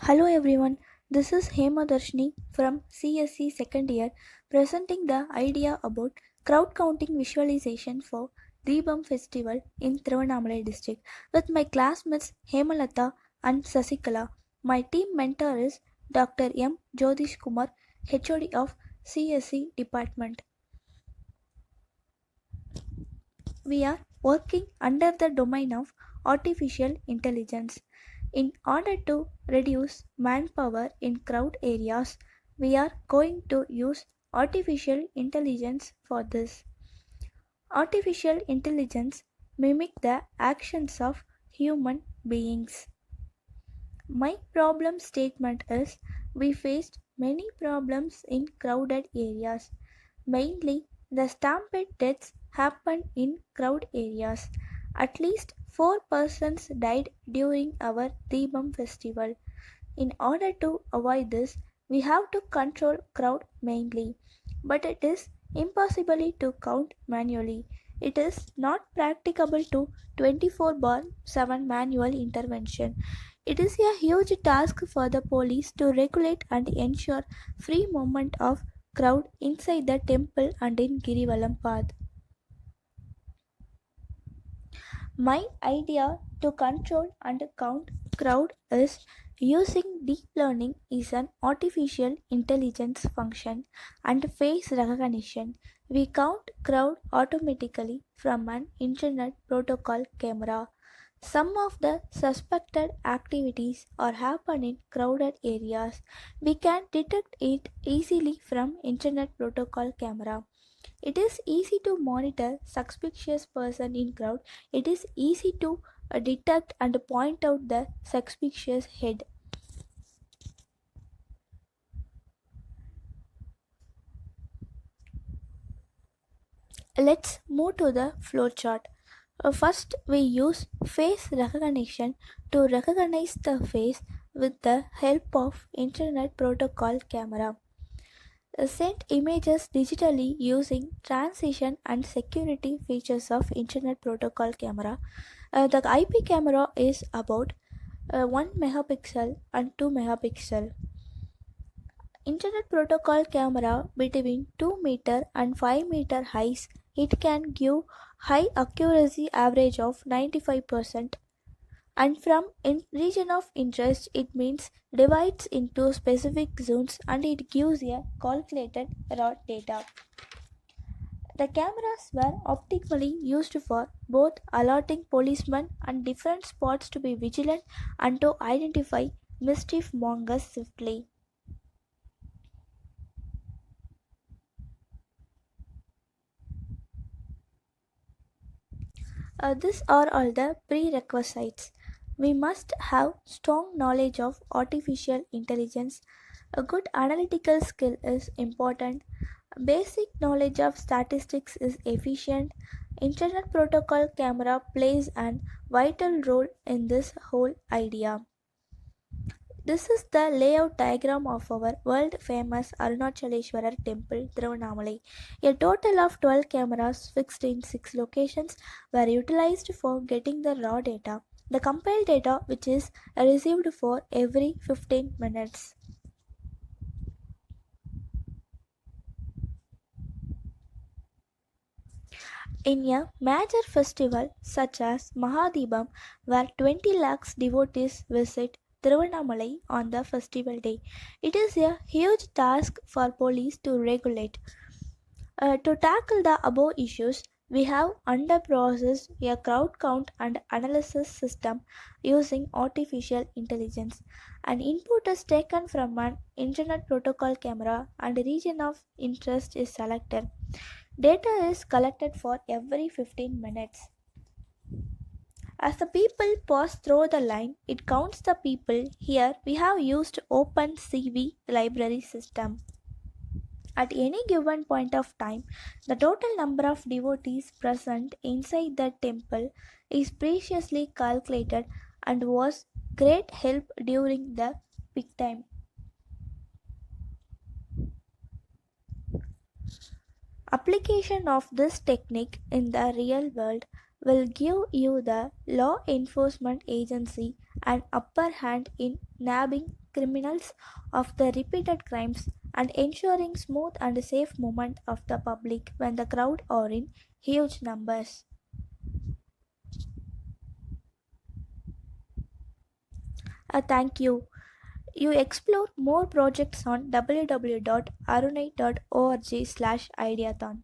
Hello everyone, this is Hema Darshini from CSC second year presenting the idea about crowd counting visualization for Deepam festival in Thiruvannamalai district with my classmates Hemalata and Sasikala. My team mentor is Dr. M. Jyotish Kumar, HOD of CSC department. We are working under the domain of artificial intelligence. In order to reduce manpower in crowd areas, we are going to use artificial intelligence for this. Artificial intelligence mimic the actions of human beings. My problem statement is we faced many problems in crowded areas. Mainly, the stampede deaths happened in crowd areas. At least 4 persons died during our Deepam festival. In order to avoid this, we have to control crowd mainly, but it is impossible to count manually. It is not practicable to 24/7 manual intervention. It is a huge task for the police to regulate and ensure free movement of crowd inside the temple and in Girivalam path. My idea to control and count crowd is using deep learning is an artificial intelligence function and face recognition. We count crowd automatically from an internet protocol camera. Some of the suspected activities are happening in crowded areas. We can detect it easily from internet protocol camera. It is easy to monitor suspicious person in crowd. It is easy to detect and point out the suspicious head. Let's move to the flowchart. First, we use face recognition to recognize the face with the help of Internet Protocol camera. Send images digitally using transition and security features of Internet Protocol camera. The IP camera is about 1 megapixel and 2 megapixel. Internet Protocol camera between 2 meter and 5 meter heights. It can give high accuracy average of 95%, and from in region of interest it means divides into specific zones and it gives a calculated raw data. The cameras were optically used for both alerting policemen and different spots to be vigilant and to identify mischief mongers swiftly. These are all the prerequisites. We must have strong knowledge of artificial intelligence. A good analytical skill is important. Basic knowledge of statistics is efficient. Internet protocol camera plays an vital role in this whole idea. This is the layout diagram of our world famous Arunachaleshwarar temple, Thiruvannamalai. A total of 12 cameras fixed in 6 locations were utilized for getting the raw data. The compiled data which is received for every 15 minutes. In a major festival such as Mahadibam, where 20 lakhs devotees visit Thiruvannamalai on the festival day, it is a huge task for police to regulate. To tackle the above issues, we have under process a crowd count and analysis system using artificial intelligence. An input is taken from an internet protocol camera and a region of interest is selected. Data is collected for every 15 minutes. As the people pass through the line, it counts the people. Here we have used OpenCV library system. At any given point of time, the total number of devotees present inside the temple is preciously calculated and was great help during the peak time. Application of this technique in the real world will give you the law enforcement agency an upper hand in nabbing criminals of the repeated crimes and ensuring smooth and safe movement of the public when the crowd are in huge numbers. Thank you. You explore more projects on www.arunai.org/ideathon.